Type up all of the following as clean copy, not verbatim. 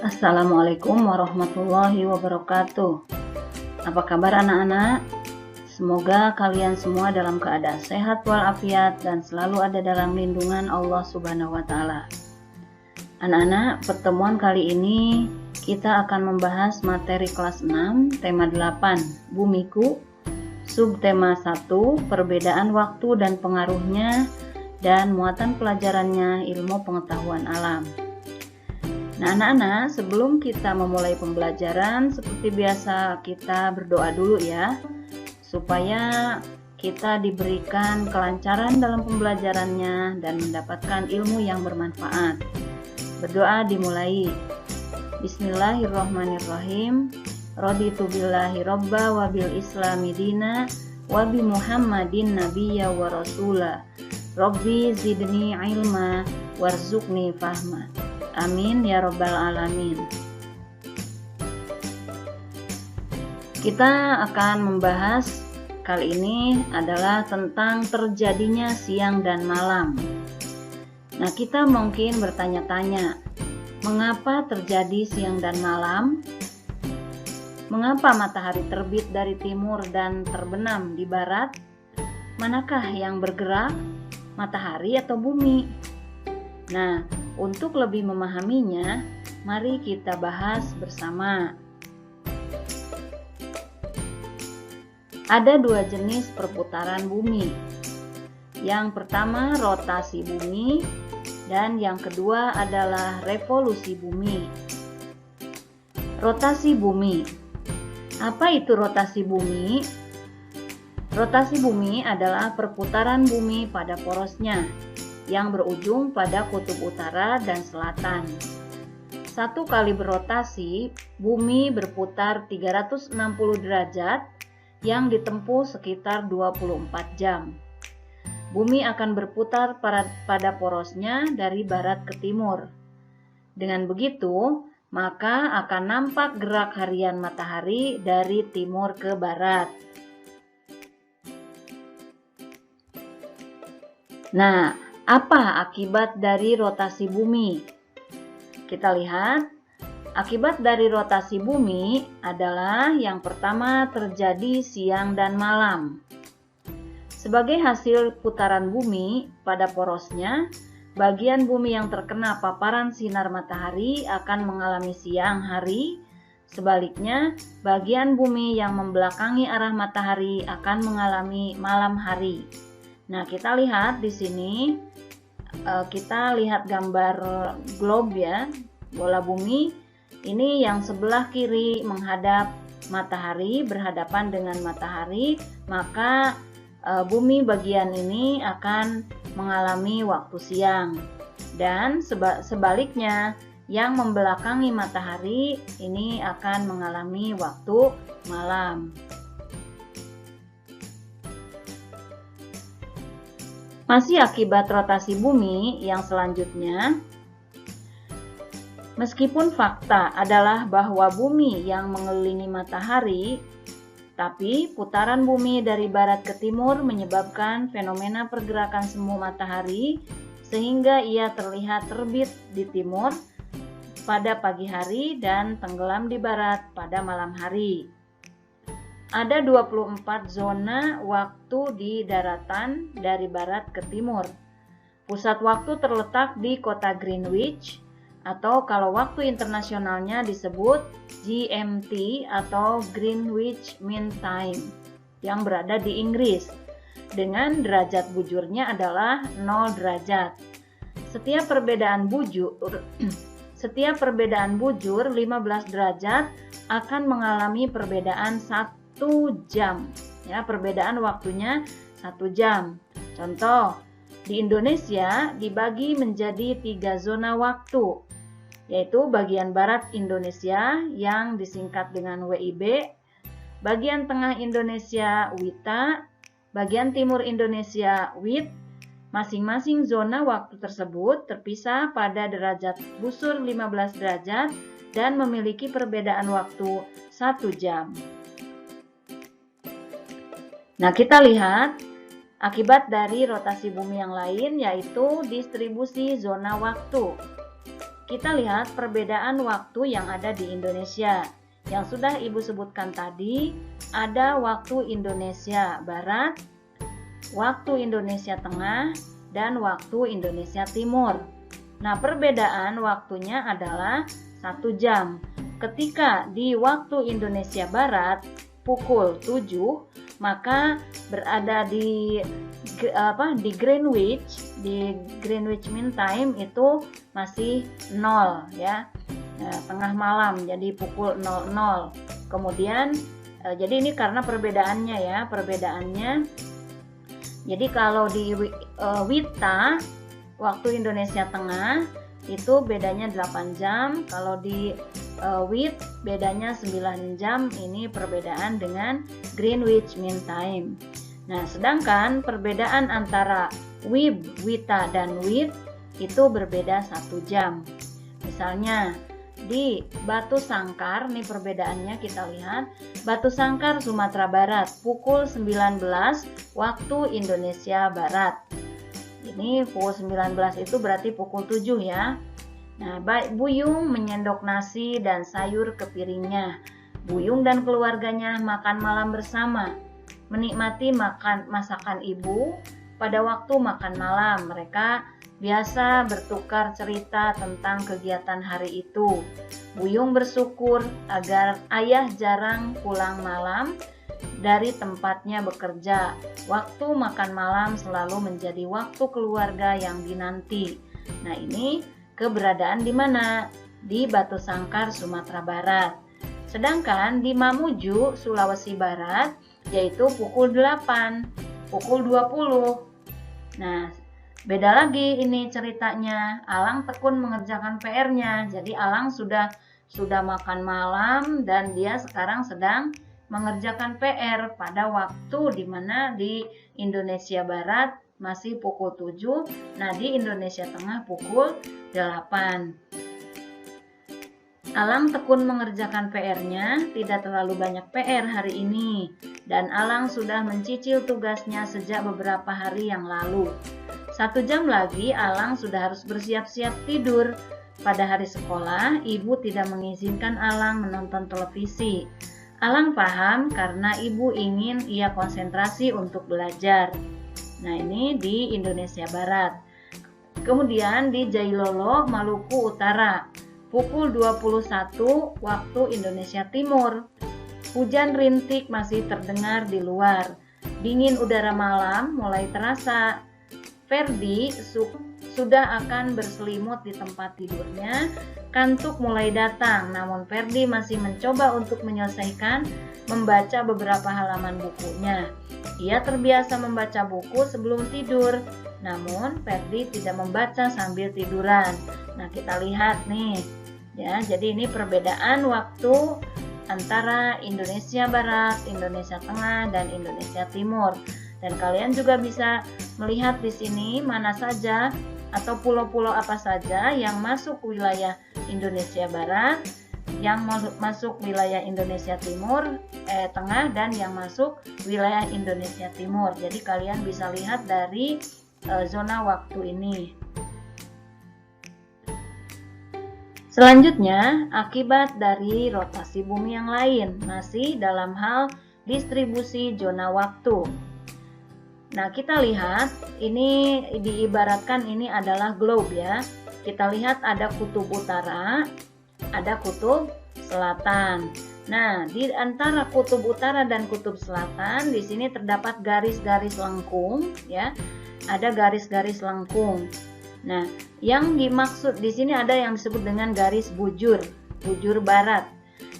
Assalamualaikum warahmatullahi wabarakatuh. Apa kabar anak-anak? Semoga kalian semua dalam keadaan sehat walafiat dan selalu ada dalam lindungan Allah Subhanahu wa taala. Anak-anak, pertemuan kali ini kita akan membahas materi kelas 6, tema 8, Bumiku, subtema 1, perbedaan waktu dan pengaruhnya, dan muatan pelajarannya ilmu pengetahuan alam. Nah anak-anak, sebelum kita memulai pembelajaran, seperti biasa kita berdoa dulu ya, supaya kita diberikan kelancaran dalam pembelajarannya dan mendapatkan ilmu yang bermanfaat. Berdoa dimulai. Bismillahirrahmanirrahim. Raditu billahi robba wa bil islami dina wa bi muhammadin nabiyya wa rasula. Rabbi zidni ilma warzuqni fahma. Amin ya robbal alamin. Kita akan membahas kali ini adalah tentang terjadinya siang dan malam. Nah, kita mungkin bertanya-tanya, mengapa terjadi siang dan malam? Mengapa matahari terbit dari timur dan terbenam di barat? Manakah yang bergerak, matahari atau bumi? Nah, untuk lebih memahaminya, mari kita bahas bersama. Ada dua jenis perputaran bumi. Yang pertama rotasi bumi dan yang kedua adalah revolusi bumi. Rotasi bumi. Apa itu rotasi bumi? Rotasi bumi adalah perputaran bumi pada porosnya yang berujung pada kutub utara dan selatan. Satu kali berotasi, bumi berputar 360 derajat yang ditempuh sekitar 24 jam. Bumi akan berputar pada porosnya dari barat ke timur. Dengan begitu, maka akan nampak gerak harian matahari dari timur ke barat. Nah, apa akibat dari rotasi bumi? Kita lihat, akibat dari rotasi bumi adalah yang pertama terjadi siang dan malam. Sebagai hasil putaran bumi pada porosnya, bagian bumi yang terkena paparan sinar matahari akan mengalami siang hari. Sebaliknya, bagian bumi yang membelakangi arah matahari akan mengalami malam hari. Nah, kita lihat di sini. Kita lihat gambar globe ya, bola bumi. Ini yang sebelah kiri menghadap matahari, berhadapan dengan matahari, maka bumi bagian ini akan mengalami waktu siang. Dan sebaliknya, yang membelakangi matahari ini akan mengalami waktu malam. Masih akibat rotasi bumi yang selanjutnya, meskipun fakta adalah bahwa bumi yang mengelilingi matahari, tapi putaran bumi dari barat ke timur menyebabkan fenomena pergerakan semu matahari sehingga ia terlihat terbit di timur pada pagi hari dan tenggelam di barat pada malam hari. Ada 24 zona waktu di daratan dari barat ke timur. Pusat waktu terletak di kota Greenwich, atau kalau waktu internasionalnya disebut GMT atau Greenwich Mean Time, yang berada di Inggris, dengan derajat bujurnya adalah 0 derajat. Setiap perbedaan bujur 15 derajat akan mengalami perbedaan 1 jam. Ya, perbedaan waktunya 1 jam. Contoh, di Indonesia dibagi menjadi 3 zona waktu, yaitu bagian barat Indonesia yang disingkat dengan WIB, bagian tengah Indonesia WITA, bagian timur Indonesia WIT. Masing-masing zona waktu tersebut terpisah pada derajat busur 15 derajat dan memiliki perbedaan waktu 1 jam. Nah, kita lihat akibat dari rotasi bumi yang lain, yaitu distribusi zona waktu. kita lihat perbedaan waktu yang ada di Indonesia. Yang sudah Ibu sebutkan tadi, ada waktu Indonesia Barat, waktu Indonesia Tengah, dan waktu Indonesia Timur. Nah, perbedaan waktunya adalah 1 jam. Ketika di waktu Indonesia Barat pukul 7, maka berada di Greenwich, Mean Time itu masih 0 ya. Tengah malam, jadi pukul 00. Kemudian jadi ini karena perbedaannya. Jadi kalau di WITA waktu Indonesia Tengah itu bedanya 8 jam, kalau di WIT bedanya 9 jam. Ini perbedaan dengan Greenwich Mean Time. Nah, sedangkan perbedaan antara WIB, WITA dan WIT itu berbeda 1 jam. Misalnya di Batu Sangkar, nih perbedaannya kita lihat. Batu Sangkar, Sumatera Barat, pukul 19 waktu Indonesia Barat. Ini pukul 19 itu berarti pukul 7 ya. Nah, Buyung menyendok nasi dan sayur ke piringnya. Buyung dan keluarganya makan malam bersama, menikmati masakan ibu. Pada waktu makan malam, mereka biasa bertukar cerita tentang kegiatan hari itu. Buyung bersyukur agar ayah jarang pulang malam dari tempatnya bekerja. Waktu makan malam selalu menjadi waktu keluarga yang dinanti. Nah, ini keberadaan di mana? Di Batu Sangkar, Sumatera Barat. Sedangkan di Mamuju, Sulawesi Barat, yaitu pukul 8, pukul 20. Nah, beda lagi ini ceritanya. Alang tekun mengerjakan PR-nya. Jadi Alang sudah makan malam dan dia sekarang sedang mengerjakan PR pada waktu di mana di Indonesia Barat masih pukul 7. Nah, di Indonesia Tengah pukul 8. Alang tekun mengerjakan PR-nya, tidak terlalu banyak PR hari ini, dan Alang sudah mencicil tugasnya sejak beberapa hari yang lalu. 1 jam lagi Alang sudah harus bersiap-siap tidur. Pada hari sekolah, ibu tidak mengizinkan Alang menonton televisi. Alang paham karena ibu ingin ia konsentrasi untuk belajar. Nah, ini di Indonesia Barat. Kemudian di Jailolo, Maluku Utara, pukul 21 waktu Indonesia Timur. Hujan rintik masih terdengar di luar. Dingin udara malam mulai terasa. Ferdi sudah akan berselimut di tempat tidurnya. Kantuk mulai datang, namun Ferdi masih mencoba untuk menyelesaikan membaca beberapa halaman bukunya. Ia terbiasa membaca buku sebelum tidur, namun Ferdi tidak membaca sambil tiduran. Nah, kita lihat nih. Ya, jadi ini perbedaan waktu antara Indonesia Barat, Indonesia Tengah, dan Indonesia Timur. Dan kalian juga bisa melihat di sini mana saja atau pulau-pulau apa saja yang masuk wilayah Indonesia Barat, yang masuk wilayah Indonesia Tengah, dan yang masuk wilayah Indonesia Timur. Jadi kalian bisa lihat dari zona waktu ini. Selanjutnya, akibat dari rotasi bumi yang lain, masih dalam hal distribusi zona waktu. Nah, kita lihat ini diibaratkan ini adalah globe ya. Kita lihat ada kutub utara, ada kutub selatan. Nah, di antara kutub utara dan kutub selatan di sini terdapat garis-garis lengkung ya. Ada garis-garis lengkung. Nah, yang dimaksud di sini ada yang disebut dengan garis bujur barat.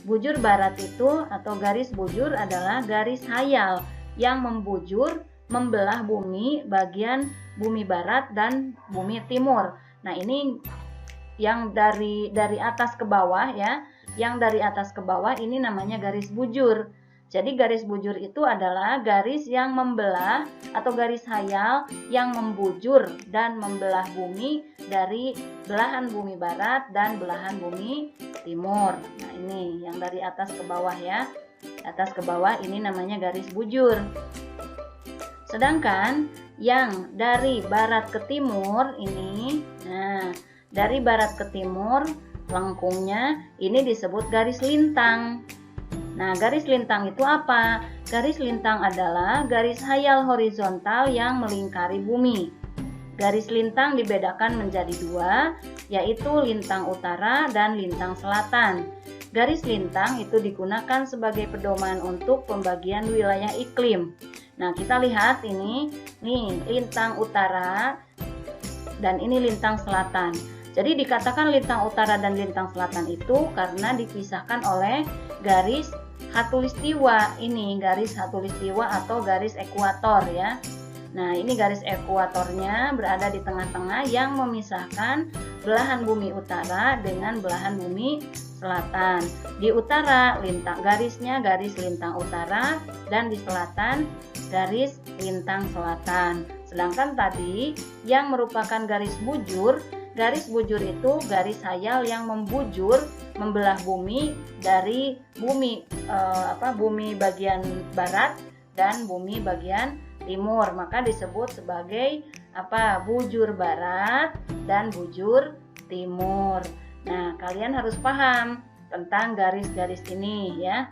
Bujur barat itu atau garis bujur adalah garis hayal yang membujur membelah bumi bagian bumi barat dan bumi timur. Nah, ini yang dari atas ke bawah ya. Yang dari atas ke bawah ini namanya garis bujur. Jadi garis bujur itu adalah garis yang membelah atau garis hayal yang membujur dan membelah bumi dari belahan bumi barat dan belahan bumi timur. Nah, ini yang dari atas ke bawah ya. Atas ke bawah ini namanya garis bujur. Sedangkan yang dari barat ke timur ini, nah dari barat ke timur, lengkungnya ini disebut garis lintang. Nah, garis lintang itu apa? Garis lintang adalah garis hayal horizontal yang melingkari bumi. Garis lintang dibedakan menjadi dua, yaitu lintang utara dan lintang selatan. Garis lintang itu digunakan sebagai pedoman untuk pembagian wilayah iklim. Nah, kita lihat ini, nih lintang utara dan ini lintang selatan. Jadi dikatakan lintang utara dan lintang selatan itu karena dipisahkan oleh garis khatulistiwa. Ini garis khatulistiwa atau garis ekuator ya. Nah, ini garis ekuatornya berada di tengah-tengah yang memisahkan belahan bumi utara dengan belahan bumi selatan. Di utara garisnya garis lintang utara dan di selatan garis lintang selatan. Sedangkan tadi yang merupakan garis bujur itu garis hayal yang membujur membelah bumi dari bumi bumi bagian barat dan bumi bagian timur, maka disebut sebagai bujur barat dan bujur timur. Nah, kalian harus paham tentang garis-garis ini ya.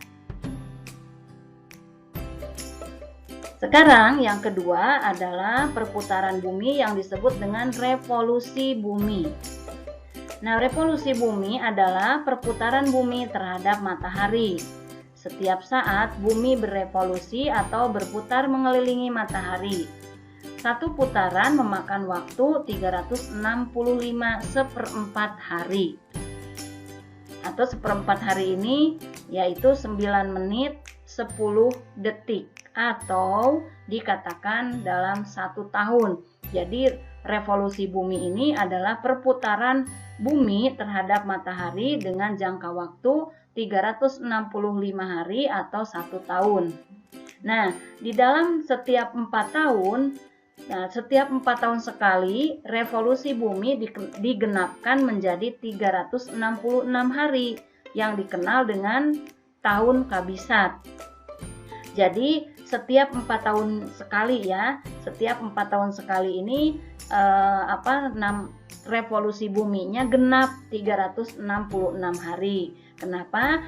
Sekarang yang kedua adalah perputaran bumi yang disebut dengan revolusi bumi. Nah, revolusi bumi adalah perputaran bumi terhadap matahari. Setiap saat bumi berevolusi atau berputar mengelilingi matahari. Satu putaran memakan waktu 365 seperempat hari. Atau seperempat hari ini yaitu 9 menit 10 detik atau dikatakan dalam 1 tahun. Jadi revolusi bumi ini adalah perputaran bumi terhadap matahari dengan jangka waktu 365 hari atau 1 tahun. Nah, di dalam setiap 4 tahun, setiap 4 tahun sekali revolusi bumi digenapkan menjadi 366 hari yang dikenal dengan tahun kabisat. Jadi setiap 4 tahun sekali ya, setiap 4 tahun sekali ini revolusi buminya genap 366 hari. Kenapa?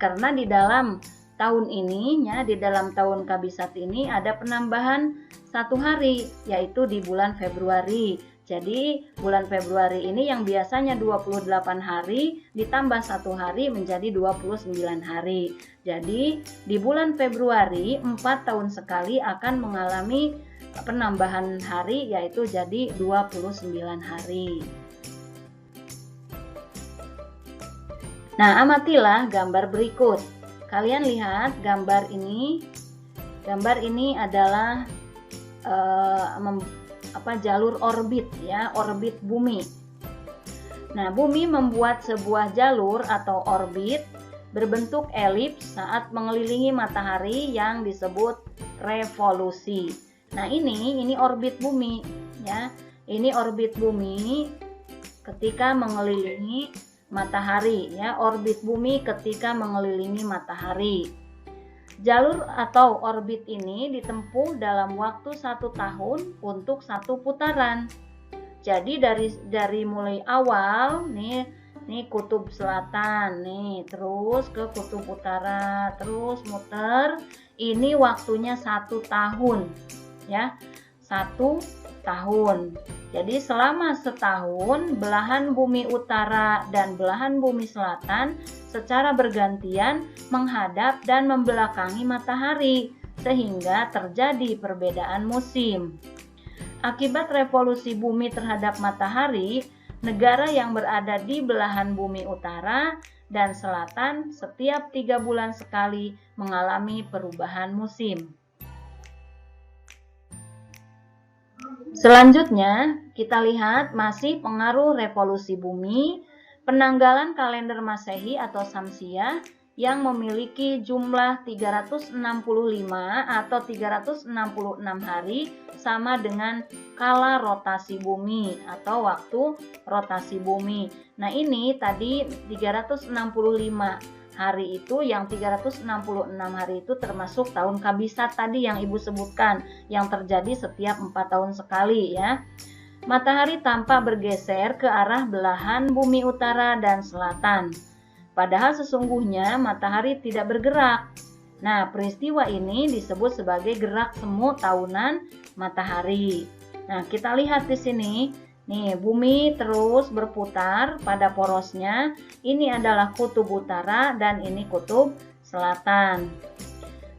Karena di dalam tahun ini ya, di dalam tahun kabisat ini ada penambahan 1 hari, yaitu di bulan Februari. Jadi bulan Februari ini yang biasanya 28 hari ditambah 1 hari menjadi 29 hari. Jadi di bulan Februari 4 tahun sekali akan mengalami penambahan hari, yaitu jadi 29 hari. Nah, amatilah gambar berikut. Kalian lihat gambar ini. Gambar ini adalah jalur orbit ya, orbit bumi. Nah, bumi membuat sebuah jalur atau orbit berbentuk elips saat mengelilingi matahari yang disebut revolusi. Nah, ini orbit bumi ya. Ini orbit bumi ketika mengelilingi matahari ya, orbit bumi ketika mengelilingi matahari. Jalur atau orbit ini ditempuh dalam waktu 1 tahun untuk 1 putaran. Jadi dari mulai awal nih kutub selatan nih, terus ke kutub utara, terus muter. Ini waktunya 1 tahun ya, 1 tahun. Jadi selama setahun belahan bumi utara dan belahan bumi selatan secara bergantian menghadap dan membelakangi matahari sehingga terjadi perbedaan musim. Akibat revolusi bumi terhadap matahari, negara yang berada di belahan bumi utara dan selatan setiap 3 bulan sekali mengalami perubahan musim. Selanjutnya, kita lihat masih pengaruh revolusi bumi, penanggalan kalender Masehi atau Samsiah yang memiliki jumlah 365 atau 366 hari sama dengan kala rotasi bumi atau waktu rotasi bumi. Nah, ini tadi 365 hari itu, yang 366 hari itu termasuk tahun kabisat tadi yang Ibu sebutkan, yang terjadi setiap 4 tahun sekali ya. matahari tampak bergeser ke arah belahan bumi utara dan selatan. Padahal sesungguhnya matahari tidak bergerak. Nah, peristiwa ini disebut sebagai gerak semu tahunan matahari. Nah, kita lihat di sini. Nih, bumi terus berputar pada porosnya. Ini adalah kutub utara dan ini kutub selatan.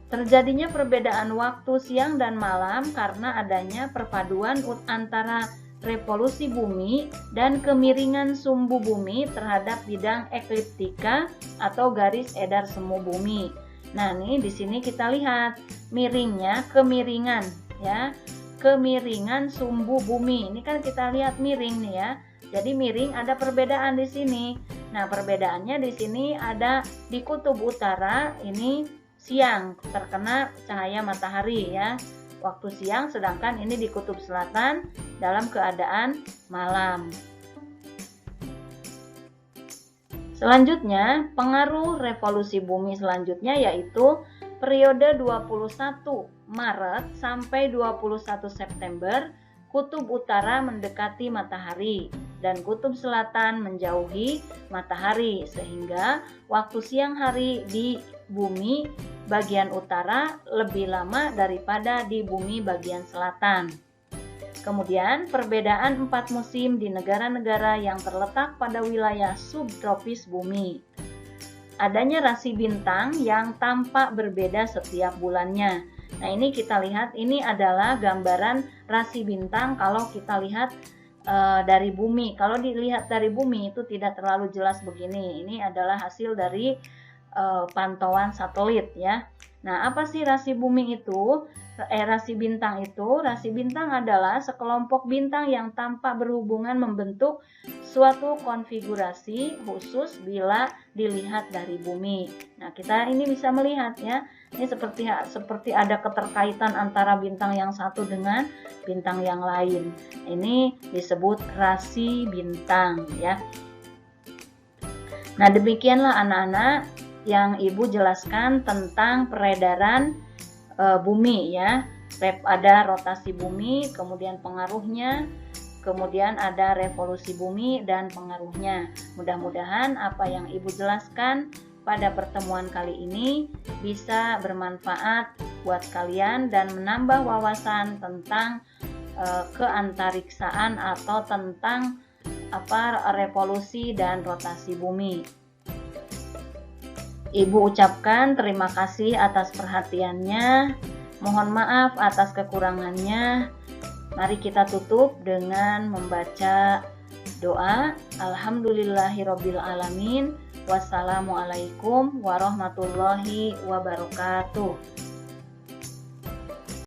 Terjadinya perbedaan waktu siang dan malam karena adanya perpaduan antara revolusi bumi dan kemiringan sumbu bumi terhadap bidang ekliptika atau garis edar semu bumi. Nah, nih di sini kita lihat miringnya, kemiringan ya. Kemiringan sumbu bumi. Ini kan kita lihat miring nih ya. Jadi miring ada perbedaan di sini. Nah, perbedaannya di sini ada di kutub utara ini siang terkena cahaya matahari ya. Waktu siang, sedangkan ini di kutub selatan dalam keadaan malam. Selanjutnya, pengaruh revolusi bumi selanjutnya yaitu periode 21 Maret sampai 21 September, kutub utara mendekati matahari dan kutub selatan menjauhi matahari sehingga waktu siang hari di bumi bagian utara lebih lama daripada di bumi bagian selatan. Kemudian perbedaan 4 musim di negara-negara yang terletak pada wilayah subtropis bumi. Adanya rasi bintang yang tampak berbeda setiap bulannya. Nah, ini kita lihat, ini adalah gambaran rasi bintang kalau kita lihat dari bumi. Kalau dilihat dari bumi itu tidak terlalu jelas begini. Ini adalah hasil dari pantauan satelit ya. Nah, apa sih rasi bumi itu? Rasi bintang itu, rasi bintang adalah sekelompok bintang yang tampak berhubungan membentuk suatu konfigurasi khusus bila dilihat dari bumi. Nah, kita ini bisa melihat ya, ini seperti ada keterkaitan antara bintang yang satu dengan bintang yang lain. Ini disebut rasi bintang ya. Nah, demikianlah anak-anak yang Ibu jelaskan tentang peredaran bumi ya. Ada rotasi bumi, kemudian pengaruhnya, kemudian ada revolusi bumi dan pengaruhnya. Mudah-mudahan apa yang Ibu jelaskan pada pertemuan kali ini bisa bermanfaat buat kalian dan menambah wawasan tentang keantariksaan atau tentang revolusi dan rotasi bumi. Ibu ucapkan terima kasih atas perhatiannya. Mohon maaf atas kekurangannya. Mari kita tutup dengan membaca doa. Alhamdulillahirabbil alamin. Wassalamualaikum warahmatullahi wabarakatuh.